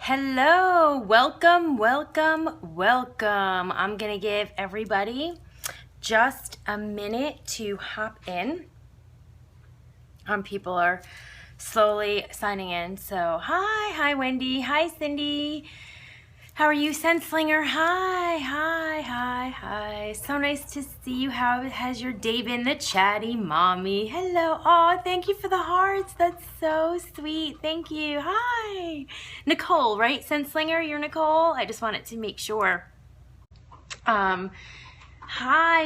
Hello, welcome, welcome, welcome. I'm gonna give everybody just a minute to hop in. People are slowly signing in. So hi Wendy, hi Cindy. How are you, Senslinger? Hi. So nice to see you. How has your day been? The chatty mommy. Hello. Oh, thank you for the hearts. That's so sweet. Thank you. Hi. Nicole, right? Senslinger, you're Nicole? I just wanted to make sure. Hi,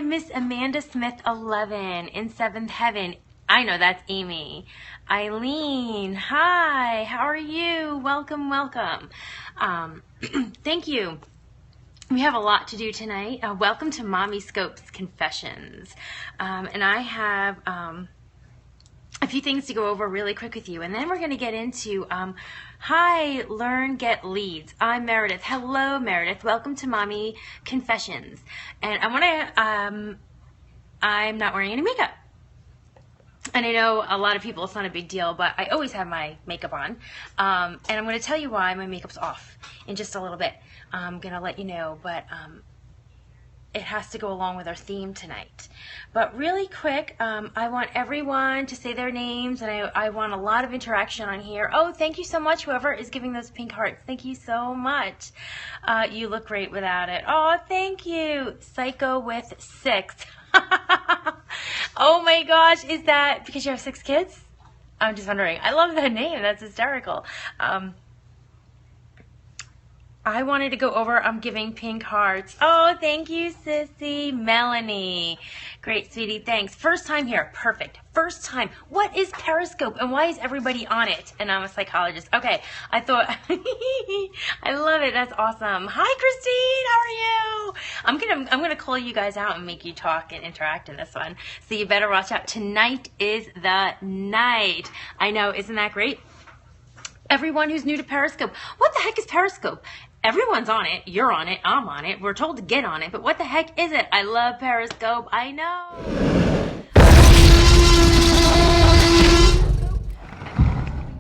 Miss Amanda Smith 11 in 7th Heaven. I know that's Amy. Eileen, hi, how are you? Welcome. Thank you. We have a lot to do tonight. Welcome to Mommy Scopes Confessions. And I have a few things to go over really quick with you. And then we're going to get into Hi, Learn, Get Leads. I'm Meredith. Hello, Meredith. Welcome to Mommy Confessions. And I want to, I'm not wearing any makeup. And I know a lot of people, it's not a big deal, but I always have my makeup on. And I'm going to tell you why my makeup's off in just a little bit. I'm going to let you know, but it has to go along with our theme tonight. But really quick, I want everyone to say their names, and I want a lot of interaction on here. Oh, thank you so much, whoever is giving those pink hearts. Thank you so much. You look great without it. Oh, thank you. Psycho with 6. Oh my gosh, is that because you have 6 kids? I'm just wondering. I love that name. That's hysterical. I wanted to go over, I'm giving pink hearts. Oh, thank you, Sissy. Melanie. Great, sweetie, thanks. First time here, perfect. First time. What is Periscope and why is everybody on it? And I'm a psychologist. Okay, I thought, I love it, that's awesome. Hi, Christine, how are you? I'm gonna call you guys out and make you talk and interact in this one. So you better watch out. Tonight is the night. I know, isn't that great? Everyone who's new to Periscope, what the heck is Periscope? Everyone's on it. You're on it. I'm on it. We're told to get on it. But what the heck is it? I love Periscope. I know.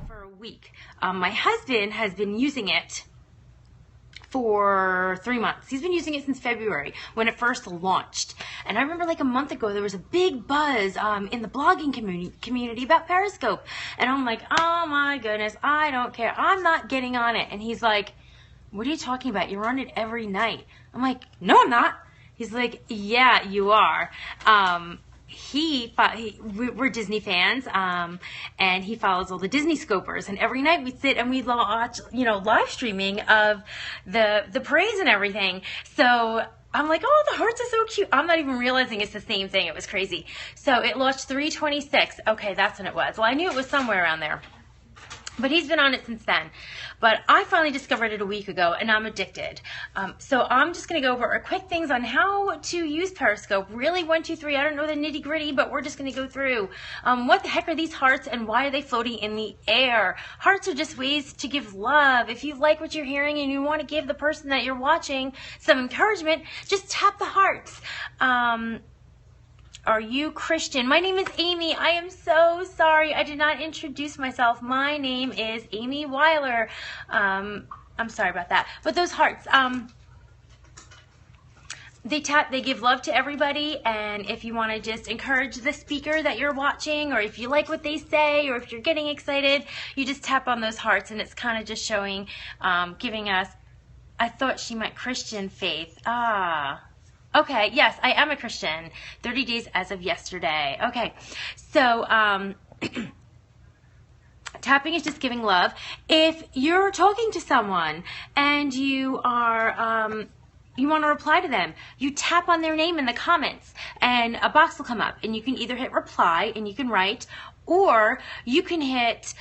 For a week. My husband has been using it for 3 months. He's been using it since February when it first launched. And I remember like a month ago, there was a big buzz in the blogging community about Periscope. And I'm like, oh my goodness, I don't care. I'm not getting on it. And he's like, what are you talking about? You're on it every night. I'm like, no, I'm not. He's like, yeah, you are. We're Disney fans, and he follows all the Disney scopers, and every night we sit and we watch, live streaming of the parades and everything. So I'm like, oh, the hearts are so cute. I'm not even realizing it's the same thing. It was crazy. So it launched 3/26. Okay, that's when it was. Well, I knew it was somewhere around there. But he's been on it since then. But I finally discovered it a week ago, and I'm addicted. So I'm just going to go over a quick things on how to use Periscope. Really, 1, 2, 3. I don't know the nitty gritty, but we're just going to go through. What the heck are these hearts, and why are they floating in the air? Hearts are just ways to give love. If you like what you're hearing and you want to give the person that you're watching some encouragement, just tap the hearts. Are you Christian? My name is Amy. I am so sorry I did not introduce myself. My name is Amy Weiler. I'm sorry about that. But those hearts, they give love to everybody, and if you want to just encourage the speaker that you're watching, or if you like what they say, or if you're getting excited, you just tap on those hearts, and it's kind of just showing, giving us, I thought she meant Christian faith. Okay, yes, I am a Christian. 30 days as of yesterday. Okay, so tapping is just giving love. If you're talking to someone and you are, you want to reply to them, you tap on their name in the comments and a box will come up, and you can either hit reply and you can write, or you can hit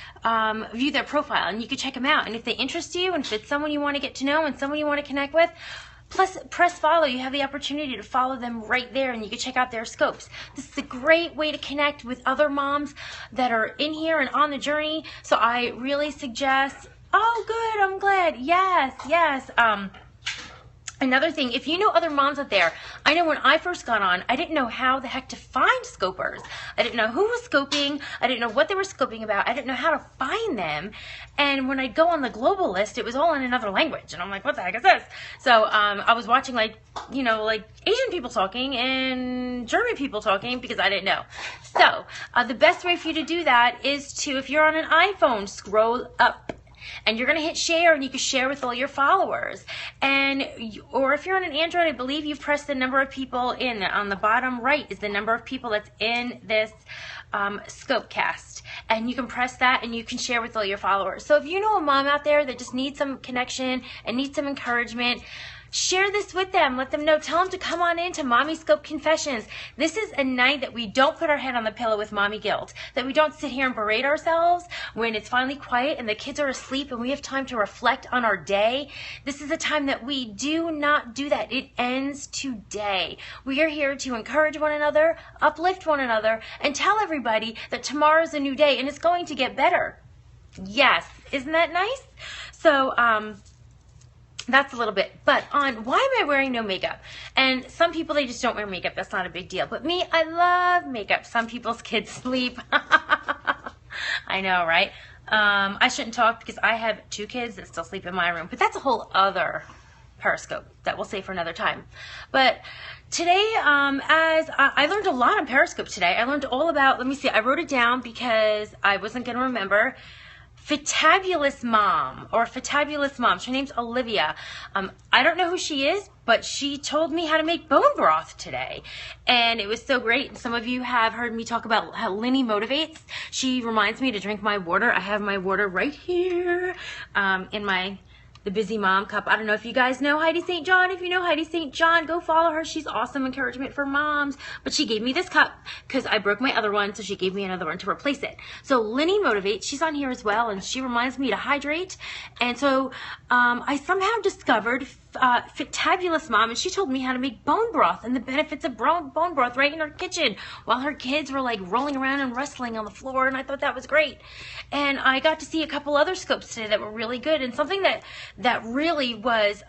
view their profile and you can check them out. And if they interest you, and if it's someone you want to get to know and someone you want to connect with, plus, press follow. You have the opportunity to follow them right there, and you can check out their scopes. This is a great way to connect with other moms that are in here and on the journey. So I really suggest, oh, good, I'm glad. Yes. Another thing, if you know other moms out there, I know when I first got on, I didn't know how the heck to find scopers. I didn't know who was scoping. I didn't know what they were scoping about. I didn't know how to find them. And when I'd go on the global list, it was all in another language. And I'm like, what the heck is this? So I was watching like Asian people talking and German people talking because I didn't know. So the best way for you to do that is to, if you're on an iPhone, scroll up. And you're going to hit share, and you can share with all your followers. Or if you're on an Android, I believe you've pressed the number of people in. On the bottom right is the number of people that's in this Scopecast. And you can press that, and you can share with all your followers. So if you know a mom out there that just needs some connection and needs some encouragement, share this with them. Let them know. Tell them to come on in to Mommy Scope Confessions. This is a night that we don't put our head on the pillow with mommy guilt, that we don't sit here and berate ourselves when it's finally quiet and the kids are asleep and we have time to reflect on our day. This is a time that we do not do that. It ends today. We are here to encourage one another, uplift one another, and tell everybody that tomorrow's a new day and it's going to get better. Yes. Isn't that nice? So, that's a little bit, but on why am I wearing no makeup? And some people, they just don't wear makeup. That's not a big deal. But me, I love makeup. Some people's kids sleep. I know, right? I shouldn't talk because I have 2 kids that still sleep in my room, but that's a whole other Periscope that we'll save for another time. But today, as I learned a lot on Periscope today. I learned all about, let me see, I wrote it down because I wasn't going to remember. Fatabulous Mom, or Fatabulous Mom. Her name's Olivia. I don't know who she is, but she told me how to make bone broth today. And it was so great. And some of you have heard me talk about how Linny motivates. She reminds me to drink my water. I have my water right here in the Busy Mom cup. I don't know if you guys know Heidi St. John. If you know Heidi St. John, go follow her. She's awesome encouragement for moms. But she gave me this cup because I broke my other one, so she gave me another one to replace it. So Linny Motivates, she's on here as well, and she reminds me to hydrate. And so I somehow discovered Fatabulous Mom, and she told me how to make bone broth and the benefits of bone broth right in her kitchen while her kids were like rolling around and wrestling on the floor, and I thought that was great. And I got to see a couple other scopes today that were really good, and something that really was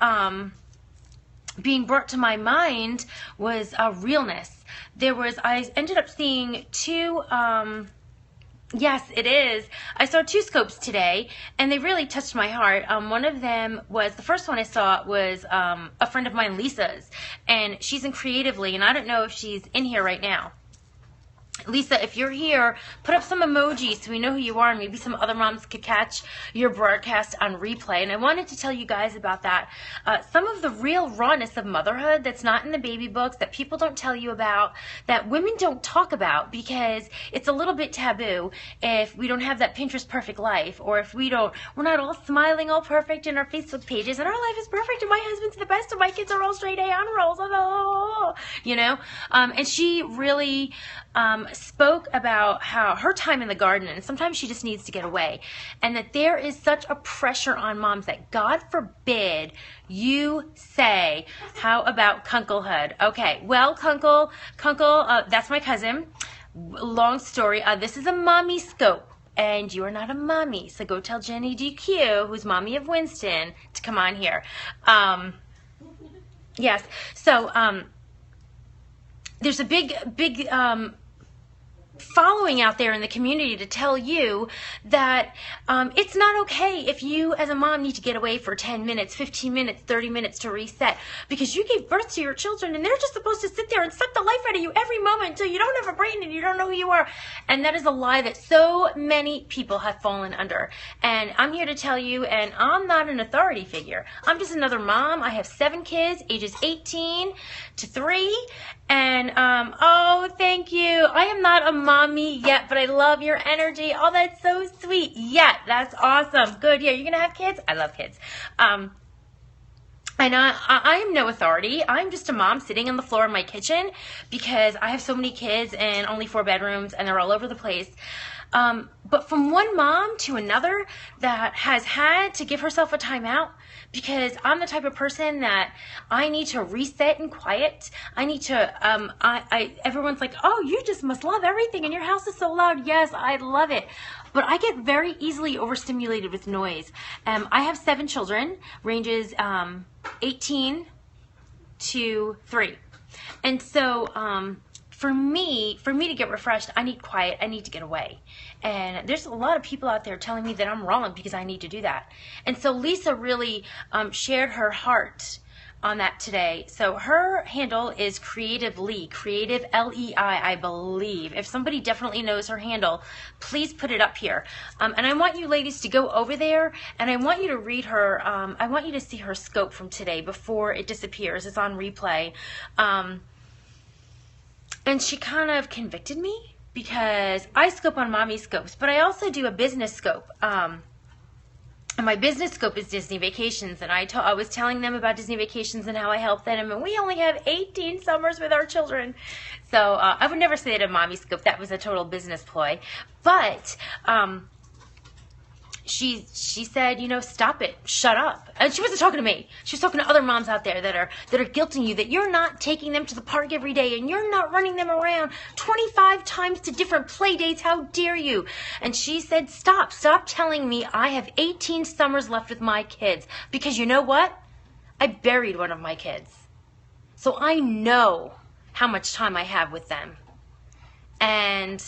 being brought to my mind was realness. I ended up seeing 2 yes, it is. I saw 2 scopes today, and they really touched my heart. One of them was, the first one I saw was a friend of mine, Lisa's, and she's in Creatively, and I don't know if she's in here right now. Lisa, if you're here, put up some emojis so we know who you are, and maybe some other moms could catch your broadcast on replay. And I wanted to tell you guys about that. Some of the real rawness of motherhood that's not in the baby books, that people don't tell you about, that women don't talk about because it's a little bit taboo if we don't have that Pinterest perfect life, or if we're not all smiling all perfect in our Facebook pages, and our life is perfect, and my husband's the best, and my kids are all straight A honor rolls, and she really spoke about how her time in the garden, and sometimes she just needs to get away, and that there is such a pressure on moms that God forbid you say, how about Kunklehood? Okay, well, Kunkle, that's my cousin. Long story. This is a mommy scope, and you are not a mommy, so go tell Jenny DQ, who's mommy of Winston, to come on here. Yes, so there's a big following out there in the community to tell you that it's not okay if you as a mom need to get away for 10 minutes, 15 minutes, 30 minutes to reset, because you gave birth to your children and they're just supposed to sit there and suck the life out of you every moment until you don't have a brain and you don't know who you are. And that is a lie that so many people have fallen under. And I'm here to tell you, and I'm not an authority figure. I'm just another mom. I have 7 kids, ages 18 to 3. And, oh, thank you. I am not a mommy yet, but I love your energy. Oh, that's so sweet. Yeah, that's awesome. Good. Yeah, you're going to have kids? I love kids. And I am no authority. I'm just a mom sitting on the floor in my kitchen because I have so many kids and only 4 bedrooms and they're all over the place. But from one mom to another that has had to give herself a timeout, because I'm the type of person that I need to reset in quiet. I need to, everyone's like, oh, you just must love everything and your house is so loud. Yes, I love it. But I get very easily overstimulated with noise. I have 7 children, ranges 18 2, 3. And so for me to get refreshed, I need quiet. I need to get away. And there's a lot of people out there telling me that I'm wrong because I need to do that. And so Lisa really shared her heart on that today. So her handle is Creative Lei, Creative L-E-I, I believe. If somebody definitely knows her handle, please put it up here. And I want you ladies to go over there, and I want you to read her, I want you to see her scope from today before it disappears. It's on replay. And she kind of convicted me because I scope on Mommy Scopes, but I also do a business scope. And my business scope is Disney Vacations, and I was telling them about Disney Vacations and how I help them, and we only have 18 summers with our children. So I would never say that a Mommy Scope. That was a total business ploy. But she said, you know, stop it, shut up. And she wasn't talking to me. She was talking to other moms out there that are guilting you that you're not taking them to the park every day and you're not running them around 25 times to different play dates. How dare you? And she said, stop telling me I have 18 summers left with my kids, because you know what? I buried one of my kids. So I know how much time I have with them. And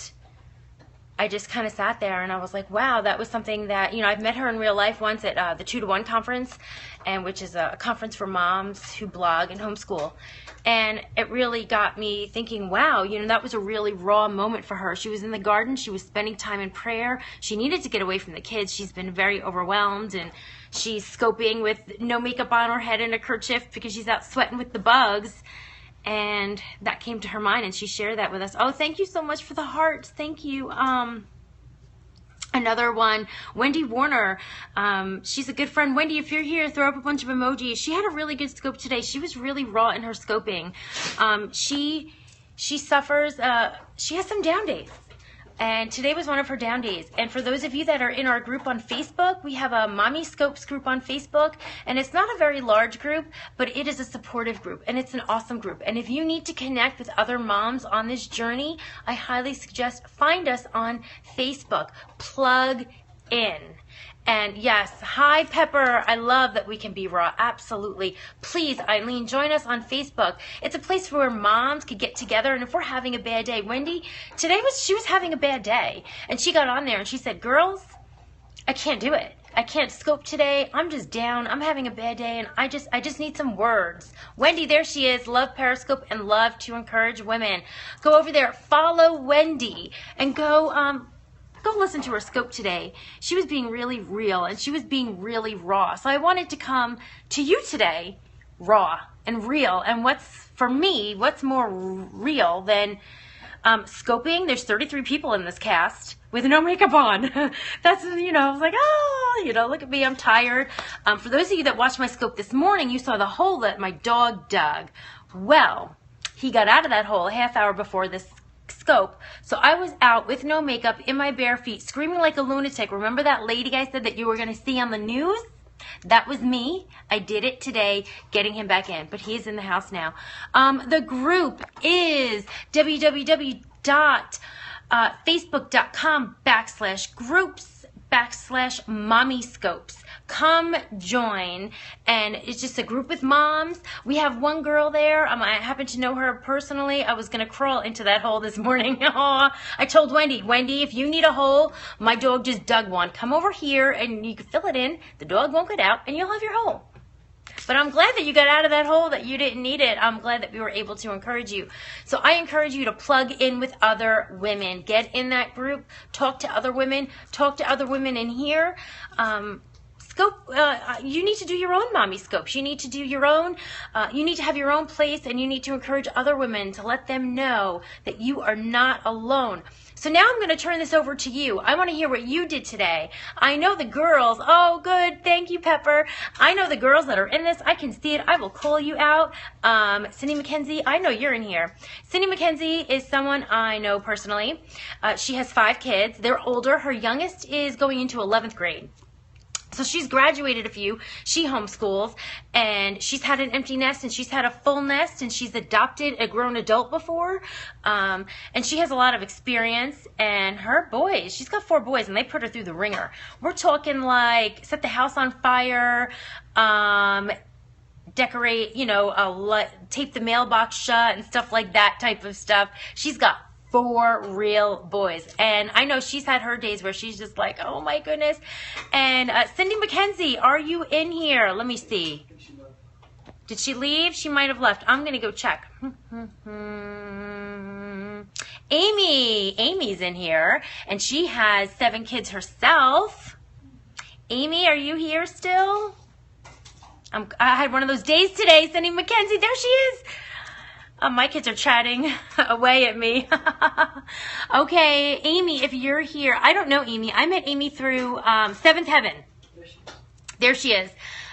I just kind of sat there and I was like, wow, that was something that, you know, I've met her in real life once at the 2 to 1 conference, and which is a conference for moms who blog and homeschool. And it really got me thinking, wow, you know, that was a really raw moment for her. She was in the garden. She was spending time in prayer. She needed to get away from the kids. She's been very overwhelmed, and she's scoping with no makeup on her head and a kerchief because she's out sweating with the bugs. And that came to her mind, and she shared that with us. Oh, thank you so much for the hearts. Thank you. Another one, Wendy Warner. She's a good friend. Wendy, if you're here, throw up a bunch of emojis. She had a really good scope today. She was really raw in her scoping. She suffers, she has some down days. And today was one of her down days. And for those of you that are in our group on Facebook, we have a Mommy Scopes group on Facebook. And it's not a very large group, but it is a supportive group. And it's an awesome group. And if you need to connect with other moms on this journey, I highly suggest find us on Facebook. Plug in. And yes, hi Pepper, I love that we can be raw, absolutely. Please, Eileen, join us on Facebook. It's a place where moms could get together, and if we're having a bad day, Wendy, she was having a bad day, and she got on there and she said, girls, I can't do it. I can't scope today. I'm just down. I'm having a bad day, and I just need some words. Wendy, there she is. Love Periscope and love to encourage women. Go over there, follow Wendy, and go listen to her scope today. She was being really real, and she was being really raw. So I wanted to come to you today raw and real. And for me, what's more real than scoping? There's 33 people in this cast with no makeup on. That's, you know, I was like, oh, you know, look at me, I'm tired. For those of you that watched my scope this morning, you saw the hole that my dog dug. Well, he got out of that hole a half hour before this scope. So I was out with no makeup in my bare feet, screaming like a lunatic. Remember that lady I said that you were going to see on the news? That was me. I did it today, getting him back in, but he's in the house now. The group is www.facebook.com/groups/Mommy Scopes. Come join, and it's just a group with moms. We have one girl there. I happen to know her personally. I was going to crawl into that hole this morning. I told Wendy, if you need a hole, my dog just dug one. Come over here, and you can fill it in. The dog won't get out, and you'll have your hole. But I'm glad that you got out of that hole, that you didn't need it. I'm glad that we were able to encourage you. So I encourage you to plug in with other women. Get in that group. Talk to other women. Talk to other women in here. You need to do your own mommy scopes. You need to do your own, you need to have your own place, and you need to encourage other women to let them know that you are not alone. So now I'm going to turn this over to you. I want to hear what you did today. I know the girls. Oh, good. Thank you, Pepper. I know the girls that are in this. I can see it. I will call you out. Cindy McKenzie, I know you're in here. Cindy McKenzie is someone I know personally. She has 5 kids. They're older. Her youngest is going into 11th grade. So she's graduated a few. She homeschools, and she's had an empty nest, and she's had a full nest, and she's adopted a grown adult before. And she has a lot of experience. And her boys, she's got 4 boys, and they put her through the ringer. We're talking like set the house on fire, decorate, you know, tape the mailbox shut and stuff like that type of stuff. She's got 4 real boys. And I know she's had her days where she's just like, oh my goodness. And Cindy McKenzie, are you in here? Let me see. Did she leave? She might have left. I'm going to go check. Amy's in here, and she has 7 kids herself. Amy, are you here still? I had one of those days today, Cindy McKenzie. There she is. My kids are chatting away at me. Okay, Amy, if you're here. I don't know Amy. I met Amy through Seventh Heaven. There she is.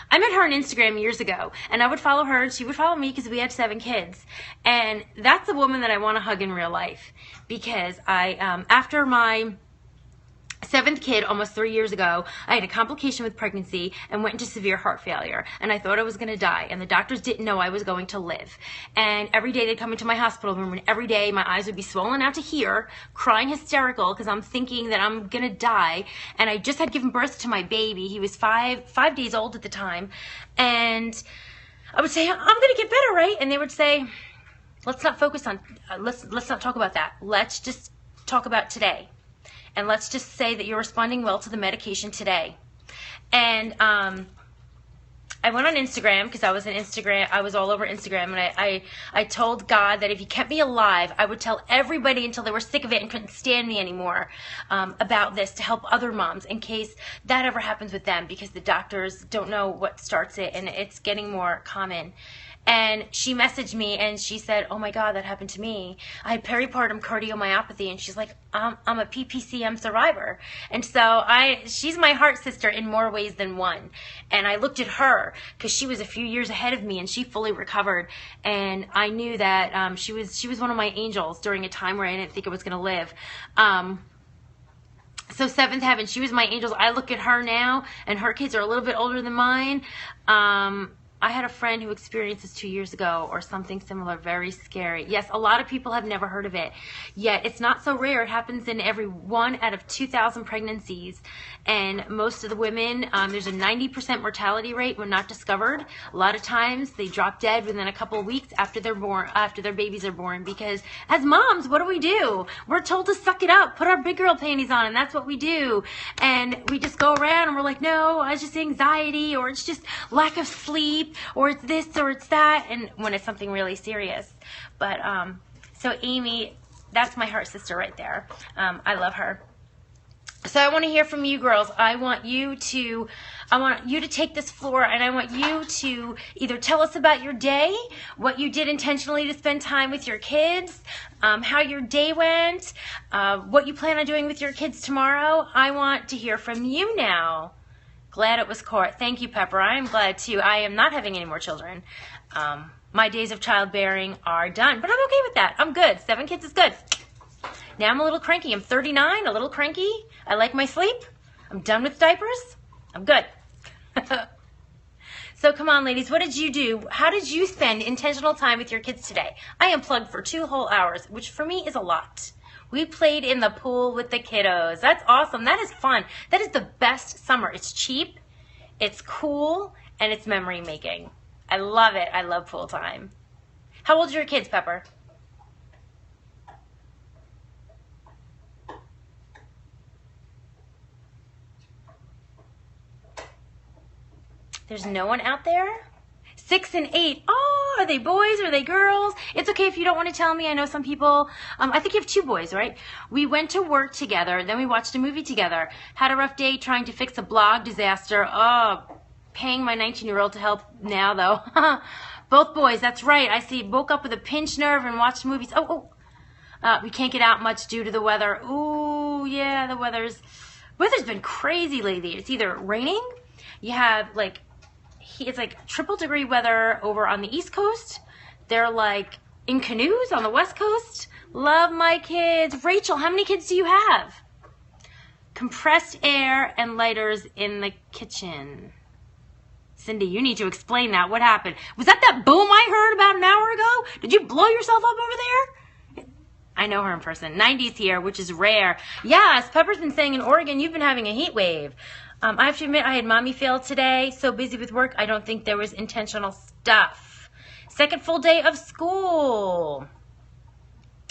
I met her on Instagram years ago, and I would follow her, and she would follow me because we had 7 kids. And that's the woman that I want to hug in real life, because after my 7th kid, almost 3 years ago, I had a complication with pregnancy and went into severe heart failure. And I thought I was going to die. And the doctors didn't know I was going to live. And every day they'd come into my hospital room, and every day my eyes would be swollen out to here, crying hysterical because I'm thinking that I'm going to die. And I just had given birth to my baby. He was 5 days old at the time. And I would say, I'm going to get better, right? And they would say, let's not focus on, let's not talk about that. Let's just talk about today. And let's just say that you're responding well to the medication today. And I went on Instagram because I was all over Instagram, and I told God that if He kept me alive, I would tell everybody until they were sick of it and couldn't stand me anymore about this, to help other moms in case that ever happens with them, because the doctors don't know what starts it, and it's getting more common. And she messaged me and she said, oh my God, that happened to me. I had peripartum cardiomyopathy. And she's like, I'm a PPCM survivor. And so she's my heart sister in more ways than one. And I looked at her because she was a few years ahead of me and she fully recovered. And I knew that she was one of my angels during a time where I didn't think I was going to live. So Seventh Heaven, she was my angel. I look at her now, and her kids are a little bit older than mine. I had a friend who experienced this 2 years ago or something similar, very scary. Yes, a lot of people have never heard of it, yet it's not so rare. It happens in every 1 out of 2,000 pregnancies, and most of the women, there's a 90% mortality rate when not discovered. A lot of times they drop dead within a couple of weeks after they're born, after their babies are born, because as moms, what do? We're told to suck it up, put our big girl panties on, and that's what we do. And we just go around and we're like, no, it's just anxiety, or it's just lack of sleep, or it's this or it's that, and when it's something really serious. But so Amy, that's my heart sister right there. I love her. So I want to hear from you girls. I want you to take this floor, and I want you to either tell us about your day, what you did intentionally to spend time with your kids, how your day went, what you plan on doing with your kids tomorrow. I want to hear from you now. Glad it was Court. Thank you, Pepper. I am glad too. I am not having any more children. My days of childbearing are done, but I'm okay with that. I'm good. 7 kids is good. Now I'm a little cranky. I'm 39, a little cranky. I like my sleep. I'm done with diapers. I'm good. So come on, ladies. What did you do? How did you spend intentional time with your kids today? I unplugged for 2 whole hours, which for me is a lot. We played in the pool with the kiddos. That's awesome. That is fun. That is the best summer. It's cheap, it's cool, and it's memory making. I love it. I love pool time. How old are your kids, Pepper? There's no one out there? 6 and 8. Oh, are they boys? Are they girls? It's okay if you don't want to tell me. I know some people, I think you have 2 boys, right? We went to work together, then we watched a movie together. Had a rough day trying to fix a blog disaster. Oh, paying my 19-year-old to help now, though. Both boys, that's right. I see, woke up with a pinched nerve and watched movies. We can't get out much due to the weather. Ooh, yeah, the weather's been crazy lately. It's either raining, you have it's like triple degree weather over on the East Coast. They're like in canoes on the West Coast. Love my kids. Rachel, how many kids do you have? Compressed air and lighters in the kitchen. Cindy, you need to explain that. What happened? Was that boom I heard about an hour ago? Did you blow yourself up over there? I know her in person. 90s here, which is rare. Yes, Pepper's been saying in Oregon you've been having a heat wave. I have to admit, I had mommy fail today. So busy with work, I don't think there was intentional stuff. Second full day of school.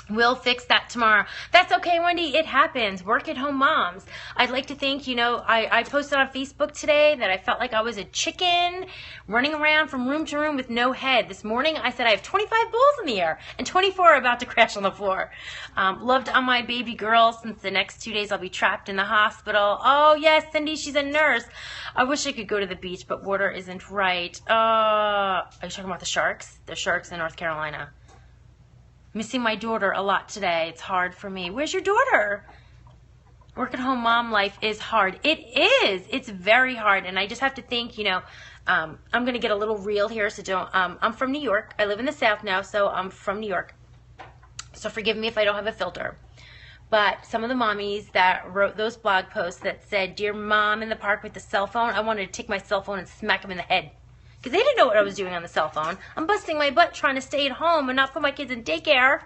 We'll fix that tomorrow. That's okay, Wendy. It happens. Work at home moms. I'd like to think, I posted on Facebook today that I felt like I was a chicken running around from room to room with no head. This morning I said I have 25 balls in the air and 24 are about to crash on the floor. Loved on my baby girl since the next 2 days I'll be trapped in the hospital. Oh, yes, Cindy, she's a nurse. I wish I could go to the beach, but water isn't right. Are you talking about the sharks? The sharks in North Carolina. Missing my daughter a lot today. It's hard for me. Where's your daughter? Work at home mom life is hard. It is. It's very hard. And I just have to think, I'm going to get a little real here. So I'm from New York. I live in the South now, so I'm from New York. So forgive me if I don't have a filter. But some of the mommies that wrote those blog posts that said, "Dear mom in the park with the cell phone," I wanted to take my cell phone and smack them in the head. Because they didn't know what I was doing on the cell phone. I'm busting my butt trying to stay at home and not put my kids in daycare.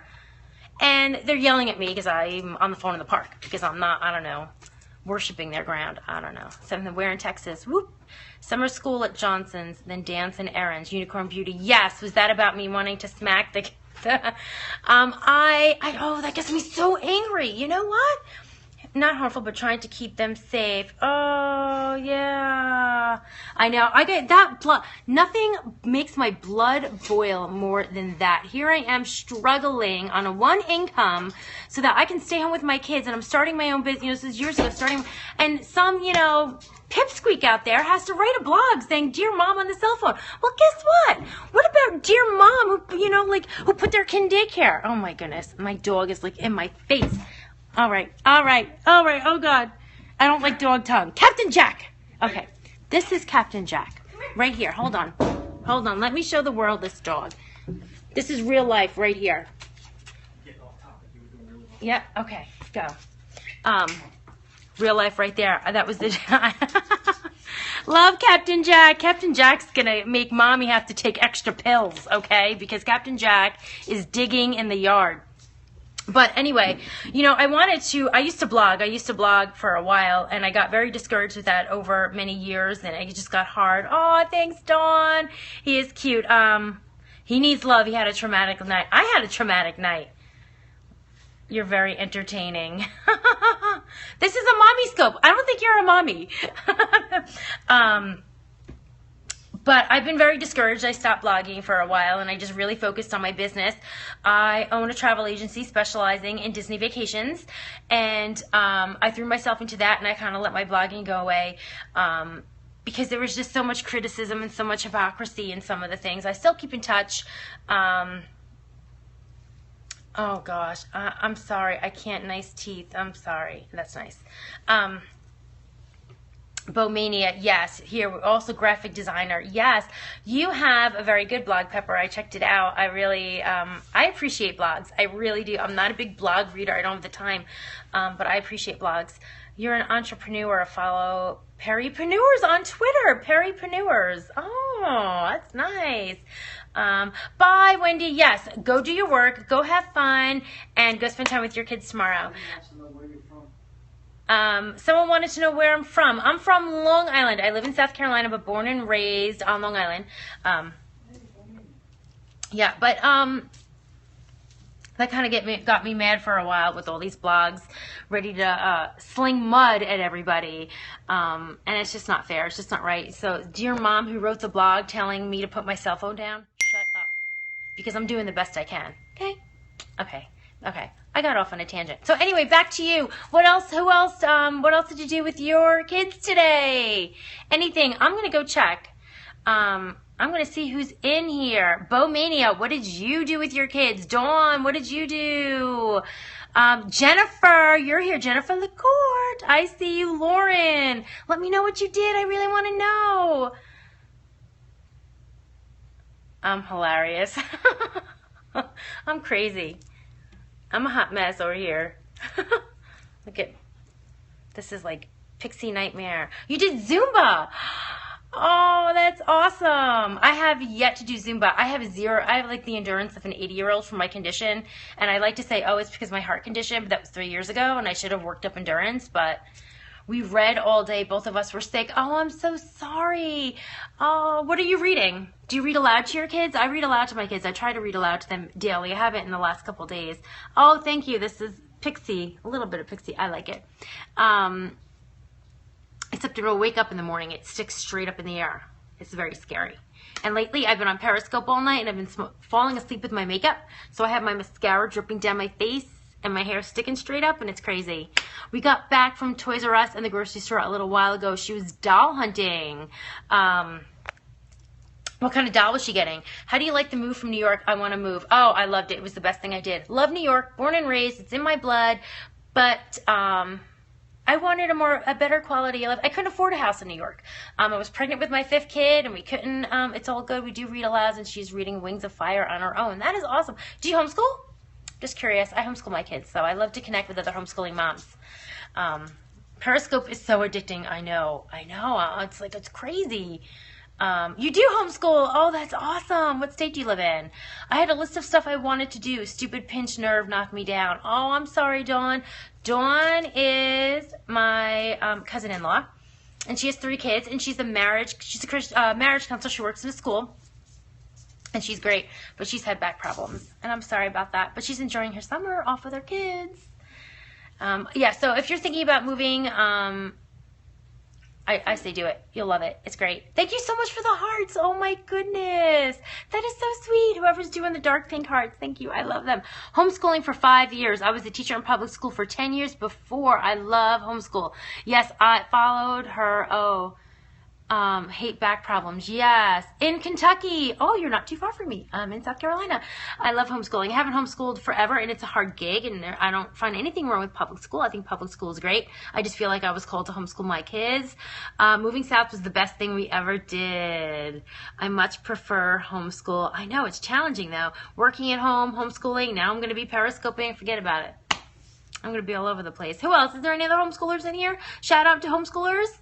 And they're yelling at me because I'm on the phone in the park. Because I'm not, I don't know, worshiping their ground. I don't know. Something where in Texas. Whoop. Summer school at Johnson's, then dance and errands. Unicorn Beauty. Yes. Was that about me wanting to smack the that gets me so angry. You know what? Not harmful, but trying to keep them safe. Oh, yeah. I know. I get that blood. Nothing makes my blood boil more than that. Here I am struggling on a one income so that I can stay home with my kids, and I'm starting my own business. This is years ago, and some, pipsqueak out there has to write a blog saying, "Dear mom" on the cell phone. Well, guess what? What about dear mom who put their kid in daycare? Oh, my goodness. My dog is in my face. All right. Oh, God. I don't like dog tongue. Captain Jack. Okay. This is Captain Jack. Right here. Hold on. Let me show the world this dog. This is real life right here. Yeah. Okay. Go. Real life right there. That was the... Love Captain Jack. Captain Jack's going to make mommy have to take extra pills, okay? Because Captain Jack is digging in the yard. But anyway, I used to blog for a while, and I got very discouraged with that over many years, and it just got hard. Oh, thanks, Dawn. He is cute. He needs love. He had a traumatic night. I had a traumatic night. You're very entertaining. This is a mommy scope. I don't think you're a mommy. But I've been very discouraged. I stopped blogging for a while, and I just really focused on my business. I own a travel agency specializing in Disney vacations, and I threw myself into that, and I kind of let my blogging go away because there was just so much criticism and so much hypocrisy in some of the things. I still keep in touch. Oh, gosh. I'm sorry. I can't. Nice teeth. I'm sorry. That's nice. Bowmania, yes. Here, also graphic designer, yes. You have a very good blog, Pepper. I checked it out. I really, I appreciate blogs. I really do. I'm not a big blog reader. I don't have the time, but I appreciate blogs. You're an entrepreneur. Follow Perrypreneurs on Twitter. Perrypreneurs. Oh, that's nice. Bye, Wendy. Yes, go do your work. Go have fun, and go spend time with your kids tomorrow. Someone wanted to know where I'm from. I'm from Long Island. I live in South Carolina, but born and raised on Long Island. Yeah, but that kind of got me mad for a while with all these blogs ready to sling mud at everybody. And it's just not fair. It's just not right. So, dear mom who wrote the blog telling me to put my cell phone down, shut up. Because I'm doing the best I can. Okay. I got off on a tangent. So anyway, back to you. What else did you do with your kids today? Anything? I'm going to go check. I'm going to see who's in here. Bowmania, what did you do with your kids? Dawn, what did you do? Jennifer, you're here. Jennifer LaCourte. I see you. Lauren, let me know what you did. I really want to know. I'm hilarious. I'm crazy. I'm a hot mess over here. Look at, this is like Pixie Nightmare. You did Zumba. Oh, that's awesome. I have yet to do Zumba. I have like the endurance of an 80-year-old for my condition. And I like to say, oh, it's because of my heart condition, but that was 3 years ago and I should have worked up endurance. But We read all day. Both of us were sick. Oh, I'm so sorry. Oh, what are you reading? Do you read aloud to your kids? I read aloud to my kids. I try to read aloud to them daily. I haven't in the last couple of days. Oh, thank you. This is Pixie. A little bit of Pixie. I like it. Except it'll wake up in the morning. It sticks straight up in the air. It's very scary. And lately, I've been on Periscope all night, and I've been falling asleep with my makeup. So I have my mascara dripping down my face, and my hair sticking straight up, and it's crazy. We got back from Toys R Us and the grocery store a little while ago. She was doll hunting. What kind of doll was she getting? How do you like the move from New York? I want to move. Oh, I loved it. It was the best thing I did. Love New York, born and raised. It's in my blood. But I wanted a better quality of life. I couldn't afford a house in New York. I was pregnant with my 5th kid, and we couldn't. It's all good. We do read aloud, and she's reading Wings of Fire on her own. That is awesome. Do you homeschool? Just curious. I homeschool my kids, so I love to connect with other homeschooling moms. Periscope is so addicting. I know. It's crazy. You do homeschool. Oh, that's awesome. What state do you live in? I had a list of stuff I wanted to do. Stupid pinched nerve knocked me down. Oh, I'm sorry, Dawn. Dawn is my cousin-in-law, and she has 3 kids, and she's a marriage counselor. She works in a school, and she's great, but she's had back problems, and I'm sorry about that, but she's enjoying her summer off with her kids. Yeah, so if you're thinking about moving, I say do it. You'll love it. It's great. Thank you so much for the hearts. Oh my goodness. That is so sweet. Whoever's doing the dark pink hearts. Thank you. I love them. Homeschooling for 5 years. I was a teacher in public school for 10 years before. I love homeschool. Yes, I followed her. Hate back problems. Yes. In Kentucky. Oh, you're not too far from me. I'm in South Carolina. I love homeschooling. I haven't homeschooled forever, and it's a hard gig, and I don't find anything wrong with public school. I think public school is great. I just feel like I was called to homeschool my kids. Moving south was the best thing we ever did. I much prefer homeschool. I know, it's challenging, though. Working at home, homeschooling. Now I'm going to be periscoping. Forget about it. I'm going to be all over the place. Who else? Is there any other homeschoolers in here? Shout out to homeschoolers.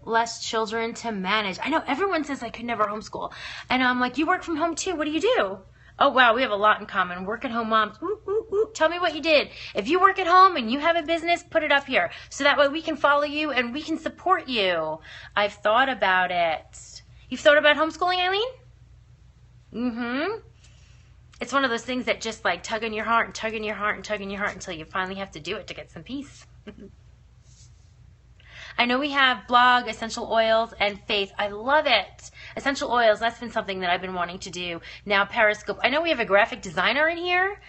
Less children to manage. I know everyone says I could never homeschool. And I'm like, you work from home too. What do you do? Oh, wow, we have a lot in common. Work at home moms. Ooh, ooh, ooh. Tell me what you did. If you work at home and you have a business, put it up here. So that way we can follow you and we can support you. I've thought about it. You've thought about homeschooling, Eileen? Mm-hmm. It's one of those things that just like tug on your heart and tug on your heart and tug on your heart until you finally have to do it to get some peace. I know we have blog, essential oils, and faith. I love it. Essential oils, that's been something that I've been wanting to do. Now Periscope. I know we have a graphic designer in here.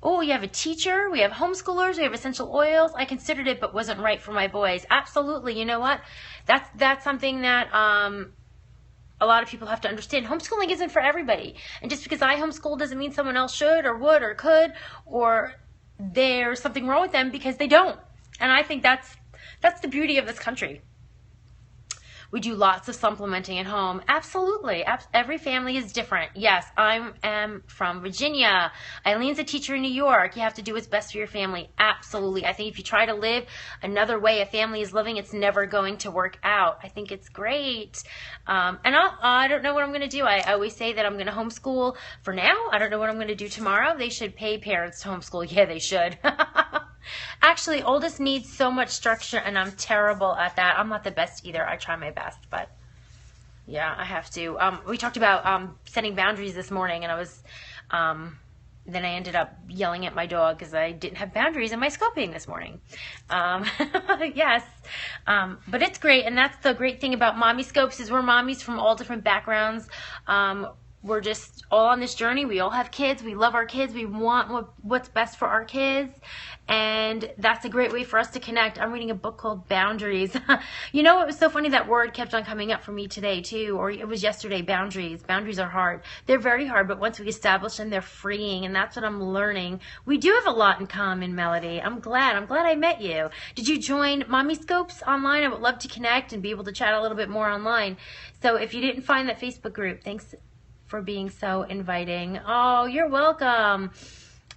Oh, you have a teacher. We have homeschoolers. We have essential oils. I considered it, but wasn't right for my boys. Absolutely. You know what? That's something that a lot of people have to understand. Homeschooling isn't for everybody. And just because I homeschool doesn't mean someone else should or would or could or there's something wrong with them because they don't. And I think that's the beauty of this country. We do lots of supplementing at home. Absolutely. Every family is different. Yes, I am from Virginia. Eileen's a teacher in New York. You have to do what's best for your family. Absolutely. I think if you try to live another way a family is living, it's never going to work out. I think it's great. And I don't know what I'm going to do. I always say that I'm going to homeschool for now. I don't know what I'm going to do tomorrow. They should pay parents to homeschool. Yeah, they should. Actually, oldest needs so much structure, and I'm terrible at that. I'm not the best either. I try my best, but yeah, I have to. We talked about setting boundaries this morning, and I was then I ended up yelling at my dog because I didn't have boundaries in my scoping this morning. Yes, but it's great, and that's the great thing about Mommy Scopes is we're mommies from all different backgrounds. We're just all on this journey. We all have kids. We love our kids. We want what's best for our kids. And that's a great way for us to connect. I'm reading a book called Boundaries. You know, it was so funny that word kept on coming up for me today too, or it was yesterday, boundaries. Boundaries are hard. They're very hard, but once we establish them, they're freeing. And that's what I'm learning. We do have a lot in common, Melody. I'm glad I met you. Did you join Mommy Scopes online? I would love to connect and be able to chat a little bit more online. So if you didn't find that Facebook group, thanks for being so inviting. Oh, you're welcome.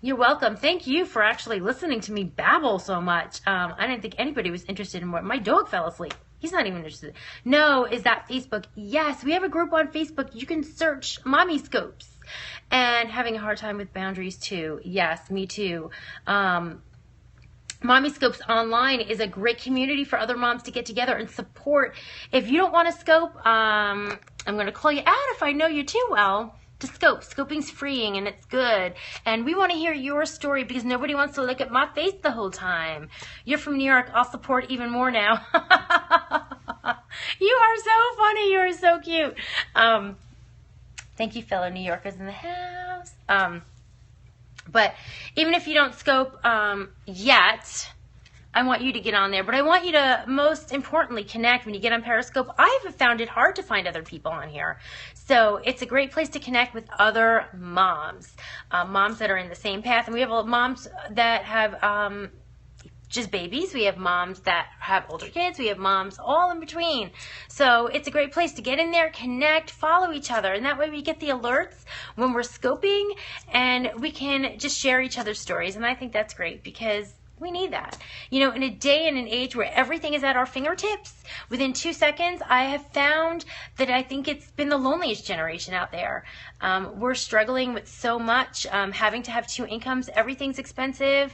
You're welcome. Thank you for actually listening to me babble so much. I didn't think anybody was interested in what my dog fell asleep. He's not even interested. No, is that Facebook? Yes, we have a group on Facebook. You can search Mommy Scopes. And having a hard time with boundaries too. Yes, me too. Mommy Scopes Online is a great community for other moms to get together and support. If you don't want to scope, I'm going to call you out if I know you too well to scope. Scoping's freeing and it's good. And we want to hear your story because nobody wants to look at my face the whole time. You're from New York. I'll support even more now. You are so funny. You are so cute. Thank you, fellow New Yorkers in the house. But even if you don't scope yet, I want you to get on there. But I want you to, most importantly, connect when you get on Periscope. I have found it hard to find other people on here. So it's a great place to connect with other moms, moms that are in the same path. And we have moms that have just babies. We have moms that have older kids. We have moms all in between. So it's a great place to get in there, connect, follow each other. And that way we get the alerts when we're scoping and we can just share each other's stories. And I think that's great because we need that. You know, in a day and an age where everything is at our fingertips, within 2 seconds, I have found that I think it's been the loneliest generation out there. We're struggling with so much, having to have 2 incomes. Everything's expensive.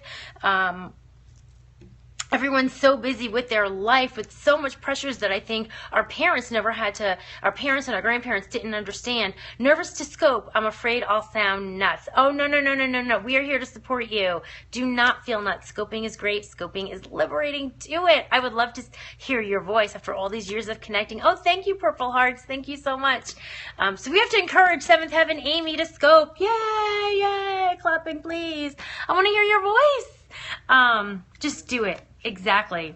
Everyone's so busy with their life with so much pressures that I think our parents never had to, our parents and our grandparents didn't understand. Nervous to scope. I'm afraid I'll sound nuts. Oh, no, no, no, no, no, no. We are here to support you. Do not feel nuts. Scoping is great. Scoping is liberating. Do it. I would love to hear your voice after all these years of connecting. Oh, thank you, Purple Hearts. Thank you so much. So we have to encourage Seventh Heaven Amy to scope. Yay, yay. Clapping, please. I want to hear your voice. Just do it. Exactly.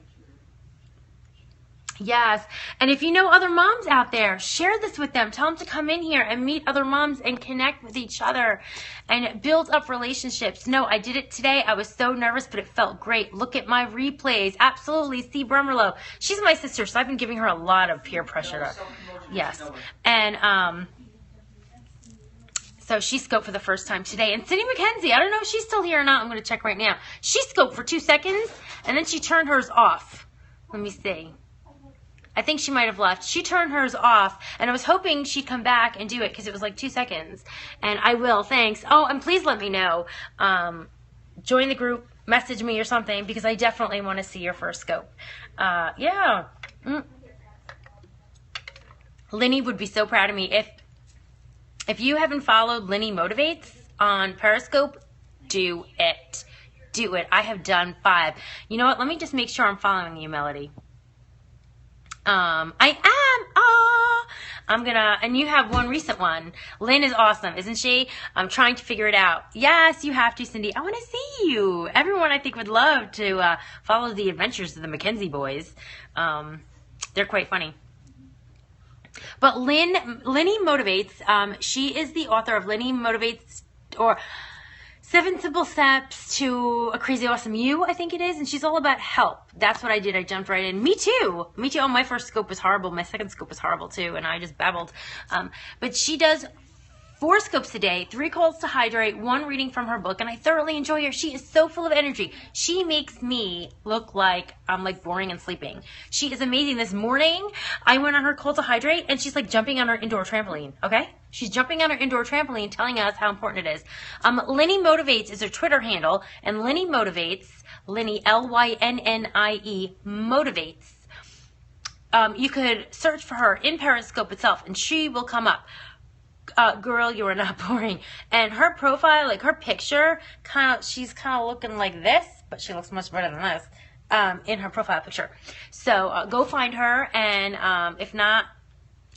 Yes. And if you know other moms out there, share this with them. Tell them to come in here and meet other moms and connect with each other and build up relationships. No, I did it today. I was so nervous, but it felt great. Look at my replays. Absolutely. See Bremerlow. She's my sister, so I've been giving her a lot of peer pressure. Yes. And, so she scoped for the first time today. And Cindy McKenzie, I don't know if she's still here or not. I'm going to check right now. She scoped for 2 seconds, and then she turned hers off. Let me see. I think she might have left. She turned hers off, and I was hoping she'd come back and do it because it was like 2 seconds. And I will, thanks. Oh, and please let me know. Join the group, message me or something, because I definitely want to see your first scope. Yeah. Linny would be so proud of me. If you haven't followed Linny Motivates on Periscope, do it. Do it. I have done 5. You know what? Let me just make sure I'm following you, Melody. I am. Oh, I'm gonna, and you have one recent one. Lynn is awesome, isn't she? I'm trying to figure it out. Yes, you have to, Cindy. I want to see you. Everyone, I think, would love to follow the adventures of the McKenzie boys. They're quite funny. But Linny Motivates, she is the author of Linny Motivates, or 7 Simple Steps to a Crazy Awesome You, I think it is. And she's all about help. That's what I did. I jumped right in. Me too. Me too. Oh, my first scope was horrible. My second scope was horrible too. And I just babbled. But she does 4 scopes a day, 3 calls to hydrate, 1 reading from her book, and I thoroughly enjoy her. She is so full of energy. She makes me look like I'm like boring and sleeping. She is amazing. This morning, I went on her call to hydrate, and she's like jumping on her indoor trampoline, okay? She's jumping on her indoor trampoline, telling us how important it is. Linny Motivates is her Twitter handle, and Linny Motivates, Linny, L-Y-N-N-I-E, Motivates. You could search for her in Periscope itself, and she will come up. Girl, you are not boring. And her profile, like her picture, she's kind of looking like this, but she looks much better than this in her profile picture. So go find her, and if not,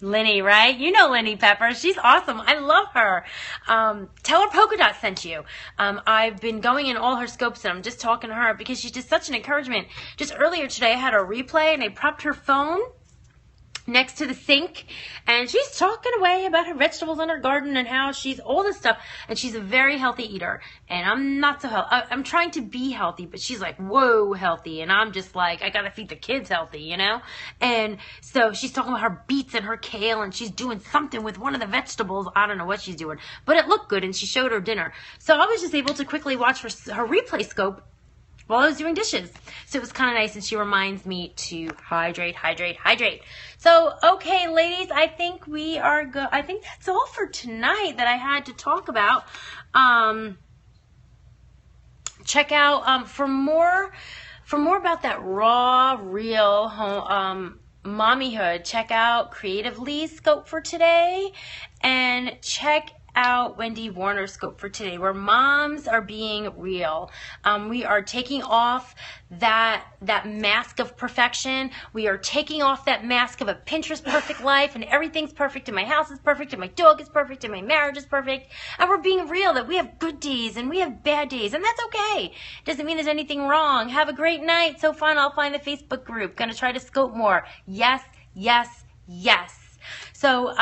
Linny, right? You know Linny Pepper. She's awesome. I love her. Tell her Polka Dot sent you. I've been going in all her scopes, and I'm just talking to her because she's just such an encouragement. Just earlier today, I had a replay, and I propped her phone next to the sink, and she's talking away about her vegetables in her garden and how she's all this stuff, and she's a very healthy eater, and I'm not so healthy. I'm trying to be healthy, but she's like, whoa, healthy, and I'm just like, I gotta feed the kids healthy, you know? And so she's talking about her beets and her kale, and she's doing something with one of the vegetables. I don't know what she's doing, but it looked good, and she showed her dinner. So I was just able to quickly watch her replay scope while I was doing dishes. So it was kind of nice, and she reminds me to hydrate, hydrate, hydrate. So, okay, ladies, I think we are good. I think that's all for tonight that I had to talk about. check out for more about that raw, real mommyhood. Check out Creatively Scope for today, and check out Wendy Warner's Scope for today, where moms are being real. We are taking off that mask of perfection. We are taking off that mask of a Pinterest perfect life, and everything's perfect, and my house is perfect, and my dog is perfect, and my marriage is perfect. And we're being real that we have good days and we have bad days, and that's okay. Doesn't mean there's anything wrong. Have a great night. So fun. I'll find the Facebook group. Gonna try to scope more. Yes, yes, yes. So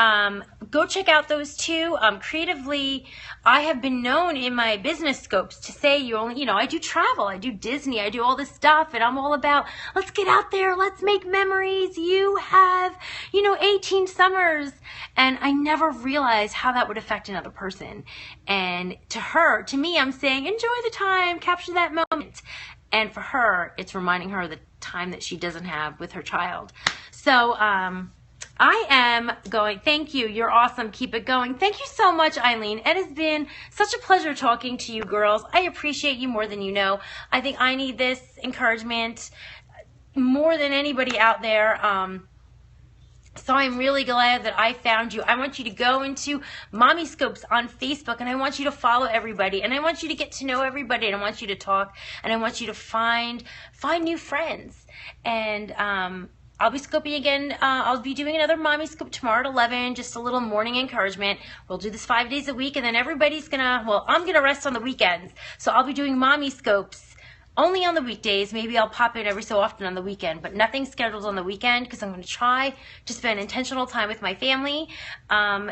go check out those two. Creatively, I have been known in my business scopes to say I do travel, I do Disney, I do all this stuff, and I'm all about, let's get out there, let's make memories. You have, 18 summers. And I never realized how that would affect another person. And to me, I'm saying, enjoy the time, capture that moment. And for her, it's reminding her of the time that she doesn't have with her child. So, I am going, thank you, you're awesome, keep it going. Thank you so much, Eileen. It has been such a pleasure talking to you girls. I appreciate you more than you know. I think I need this encouragement more than anybody out there. So I'm really glad that I found you. I want you to go into Mommy Scopes on Facebook, and I want you to follow everybody, and I want you to get to know everybody, and I want you to talk, and I want you to find new friends. And I'll be scoping again. I'll be doing another Mommy Scope tomorrow at 11, just a little morning encouragement. We'll do this 5 days a week, and then everybody's I'm gonna rest on the weekends. So I'll be doing Mommy Scopes only on the weekdays. Maybe I'll pop in every so often on the weekend, but nothing scheduled on the weekend because I'm gonna try to spend intentional time with my family.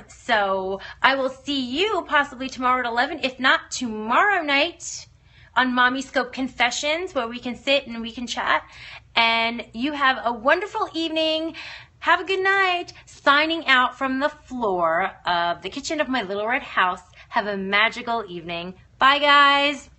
So I will see you possibly tomorrow at 11, if not tomorrow night on Mommy Scope Confessions, where we can sit and we can chat. And you have a wonderful evening. Have a good night. Signing out from the floor of the kitchen of my little red house. Have a magical evening. Bye, guys.